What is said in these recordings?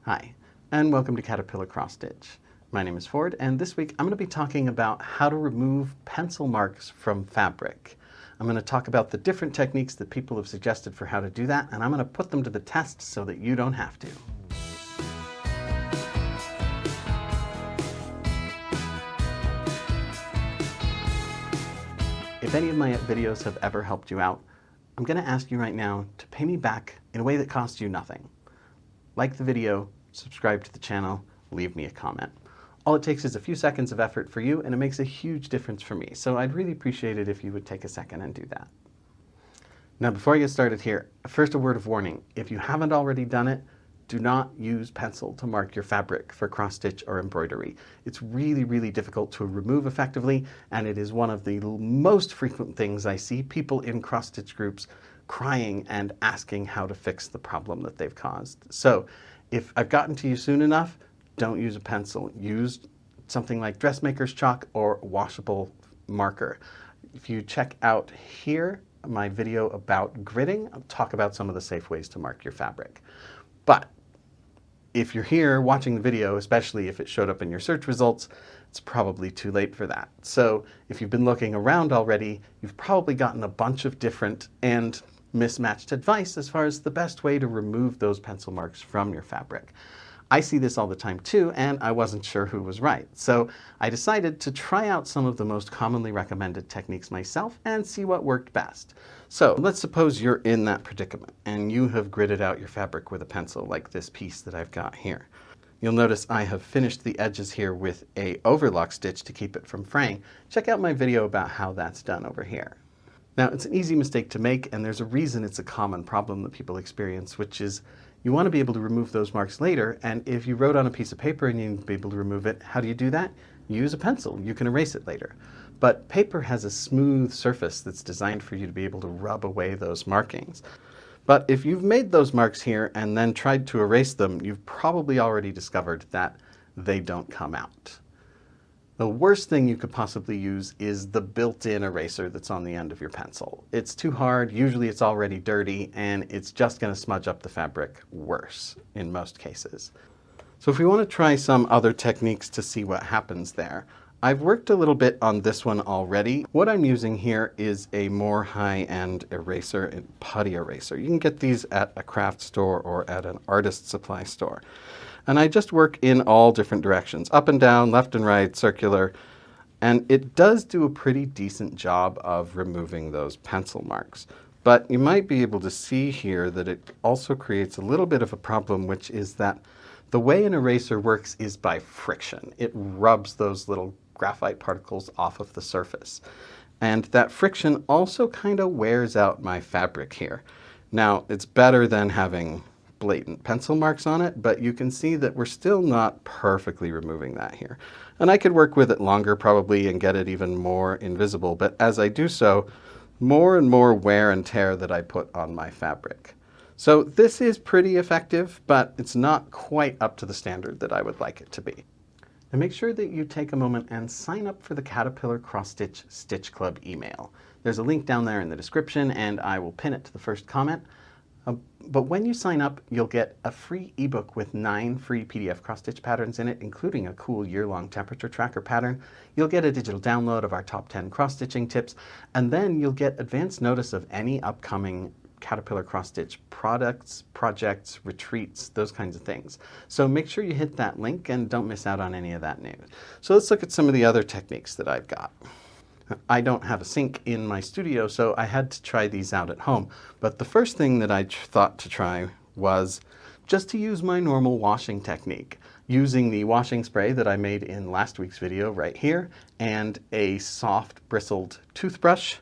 Hi, and welcome to Caterpillar Cross Stitch. My name is Ford, and this week I'm going to be talking about how to remove pencil marks from fabric. I'm going to talk about the different techniques that people have suggested for how to do that, and I'm going to put them to the test so that you don't have to. If any of my videos have ever helped you out, I'm going to ask you right now to pay me back in a way that costs you nothing. Like the video, subscribe to the channel, leave me a comment. All it takes is a few seconds of effort for you, and it makes a huge difference for me. So I'd really appreciate it if you would take a second and do that. Now, before I get started here, first a word of warning. If you haven't already done it, do not use pencil to mark your fabric for cross stitch or embroidery. It's really difficult to remove effectively, and it is one of the most frequent things I see people in cross stitch groups crying and asking how to fix the problem that they've caused. So if I've gotten to you soon enough, don't use a pencil. Use something like dressmaker's chalk or washable marker. If you check out here, my video about gridding, I'll talk about some of the safe ways to mark your fabric. But if you're here watching the video, especially if it showed up in your search results, it's probably too late for that. So if you've been looking around already, you've probably gotten a bunch of different and mismatched advice as far as the best way to remove those pencil marks from your fabric. I see this all the time too, and I wasn't sure who was right. So I decided to try out some of the most commonly recommended techniques myself and see what worked best. So let's suppose you're in that predicament and you have gridded out your fabric with a pencil like this piece that I've got here. You'll notice I have finished the edges here with a overlock stitch to keep it from fraying. Check out my video about how that's done over here. Now, it's an easy mistake to make, and there's a reason it's a common problem that people experience, which is you want to be able to remove those marks later, and if you wrote on a piece of paper and you need to be able to remove it, how do you do that? You use a pencil. You can erase it later. But paper has a smooth surface that's designed for you to be able to rub away those markings. But if you've made those marks here and then tried to erase them, you've probably already discovered that they don't come out. The worst thing you could possibly use is the built-in eraser that's on the end of your pencil. It's too hard, usually it's already dirty, and it's just going to smudge up the fabric worse in most cases. So if we want to try some other techniques to see what happens there, I've worked a little bit on this one already. What I'm using here is a more high-end eraser, a putty eraser. You can get these at a craft store or at an artist supply store. And I just work in all different directions, up and down, left and right, circular, and it does do a pretty decent job of removing those pencil marks. But you might be able to see here that it also creates a little bit of a problem, which is that the way an eraser works is by friction. It rubs those little graphite particles off of the surface. And that friction also kind of wears out my fabric here. Now, it's better than having blatant pencil marks on it, but you can see that we're still not perfectly removing that here. And I could work with it longer probably and get it even more invisible, but as I do so, more and more wear and tear that I put on my fabric. So this is pretty effective, but it's not quite up to the standard that I would like it to be. And make sure that you take a moment and sign up for the Caterpillar Cross Stitch Stitch Club email. There's a link down there in the description, and I will pin it to the first comment. But when you sign up, you'll get a free ebook with 9 free PDF cross-stitch patterns in it, including a cool year-long temperature tracker pattern. You'll get a digital download of our top 10 cross-stitching tips, and then you'll get advance notice of any upcoming Caterpillar cross-stitch products, projects, retreats, those kinds of things. So make sure you hit that link and don't miss out on any of that news. So let's look at some of the other techniques that I've got. I don't have a sink in my studio, so I had to try these out at home. But the first thing that I thought to try was just to use my normal washing technique, using the washing spray that I made in last week's video right here, and a soft bristled toothbrush.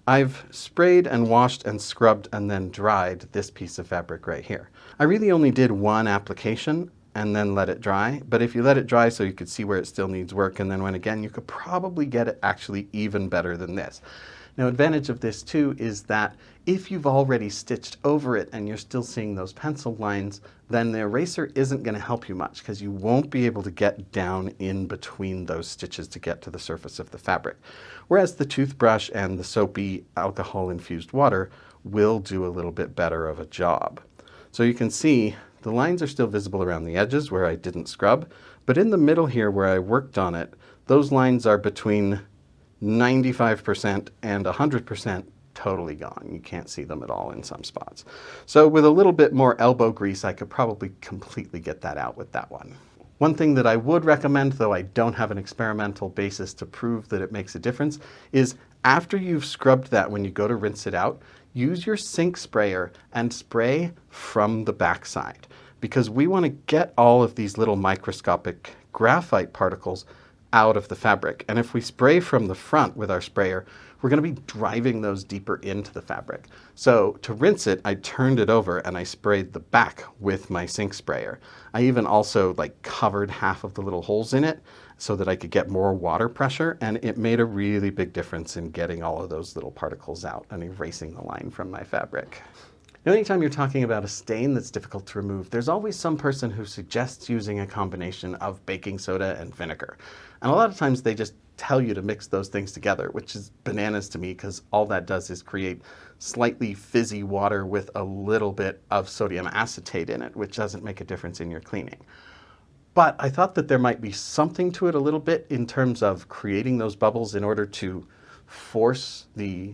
I've sprayed and washed and scrubbed and then dried this piece of fabric right here. I really only did one application and then let it dry. But if you let it dry so you could see where it still needs work and then went again, you could probably get it actually even better than this. Now, advantage of this too is that if you've already stitched over it and you're still seeing those pencil lines, then the eraser isn't going to help you much because you won't be able to get down in between those stitches to get to the surface of the fabric. Whereas the toothbrush and the soapy alcohol-infused water will do a little bit better of a job. So you can see The lines are still visible around the edges where I didn't scrub, but in the middle here where I worked on it, those lines are between 95% and 100% totally gone. You can't see them at all in some spots. So with a little bit more elbow grease, I could probably completely get that out with that one. One thing that I would recommend, though I don't have an experimental basis to prove that it makes a difference, is after you've scrubbed that, when you go to rinse it out, use your sink sprayer and spray from the backside, because we want to get all of these little microscopic graphite particles out of the fabric. And if we spray from the front with our sprayer, we're going to be driving those deeper into the fabric. So to rinse it, I turned it over and I sprayed the back with my sink sprayer. I even also covered half of the little holes in it so that I could get more water pressure, and it made a really big difference in getting all of those little particles out and erasing the line from my fabric. Now, anytime you're talking about a stain that's difficult to remove, there's always some person who suggests using a combination of baking soda and vinegar. And a lot of times they just tell you to mix those things together, which is bananas to me, because all that does is create slightly fizzy water with a little bit of sodium acetate in it, which doesn't make a difference in your cleaning. But I thought that there might be something to it a little bit in terms of creating those bubbles in order to force the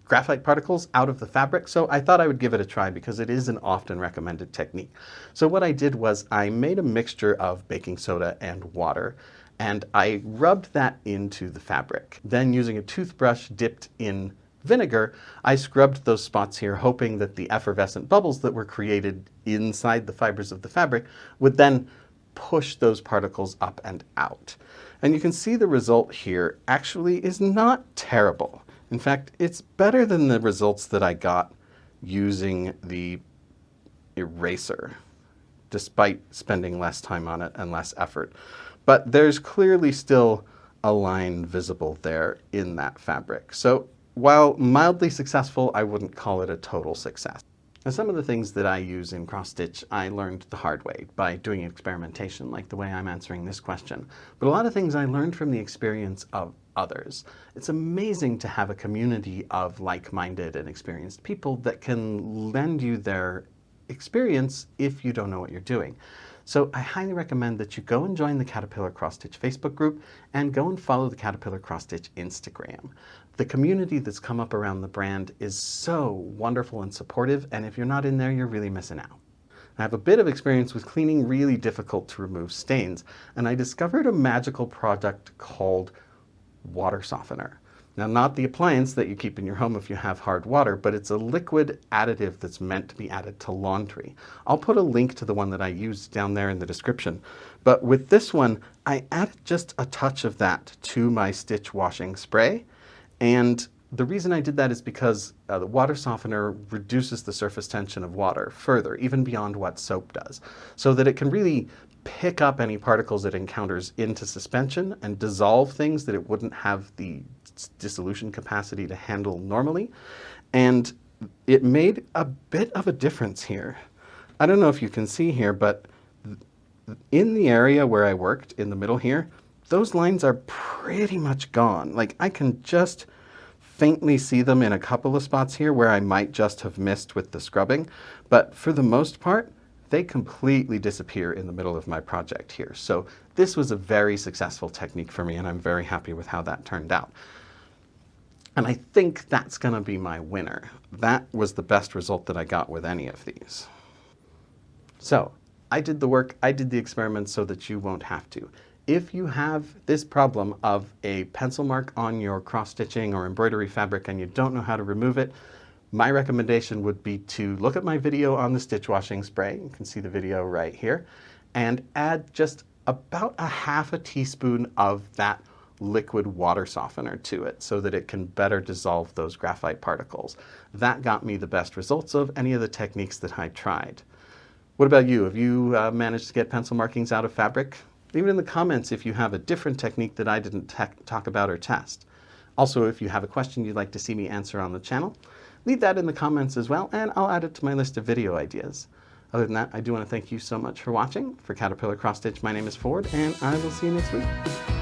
graphite particles out of the fabric. So I thought I would give it a try because it is an often recommended technique. So what I did was I made a mixture of baking soda and water, and I rubbed that into the fabric. Then, using a toothbrush dipped in vinegar, I scrubbed those spots here, hoping that the effervescent bubbles that were created inside the fibers of the fabric would then push those particles up and out. And you can see the result here actually is not terrible. In fact, it's better than the results that I got using the eraser, despite spending less time on it and less effort. But there's clearly still a line visible there in that fabric. So while mildly successful, I wouldn't call it a total success. Now, some of the things that I use in cross-stitch, I learned the hard way by doing experimentation, like the way I'm answering this question. But a lot of things I learned from the experience of others. It's amazing to have a community of like-minded and experienced people that can lend you their experience if you don't know what you're doing. So I highly recommend that you go and join the Caterpillar Cross Stitch Facebook group and go and follow the Caterpillar Cross Stitch Instagram. The community that's come up around the brand is so wonderful and supportive, and if you're not in there, you're really missing out. I have a bit of experience with cleaning really difficult to remove stains, and I discovered a magical product called water softener. Now, not the appliance that you keep in your home if you have hard water, but it's a liquid additive that's meant to be added to laundry. I'll put a link to the one that I used down there in the description. But with this one, I added just a touch of that to my stitch washing spray. And the reason I did that is because the water softener reduces the surface tension of water further, even beyond what soap does, so that it can really pick up any particles it encounters into suspension and dissolve things that it wouldn't have the dissolution capacity to handle normally. And it made a bit of a difference here. I don't know if you can see here, but in the area where I worked, in the middle here, those lines are pretty much gone. Like, I can just faintly see them in a couple of spots here where I might just have missed with the scrubbing, but for the most part, they completely disappear in the middle of my project here. So this was a very successful technique for me, and I'm very happy with how that turned out. And I think that's going to be my winner. That was the best result that I got with any of these. So I did the work, I did the experiment so that you won't have to. If you have this problem of a pencil mark on your cross-stitching or embroidery fabric and you don't know how to remove it, my recommendation would be to look at my video on the stitch washing spray. You can see the video right here, and add just about a half a teaspoon of that liquid water softener to it so that it can better dissolve those graphite particles. That got me the best results of any of the techniques that I tried. What about you? Have you managed to get pencil markings out of fabric? Leave it in the comments if you have a different technique that I didn't talk about or test. Also, if you have a question you'd like to see me answer on the channel, leave that in the comments as well, and I'll add it to my list of video ideas. Other than that, I do want to thank you so much for watching. For Caterpillar Cross Stitch, my name is Ford, and I will see you next week.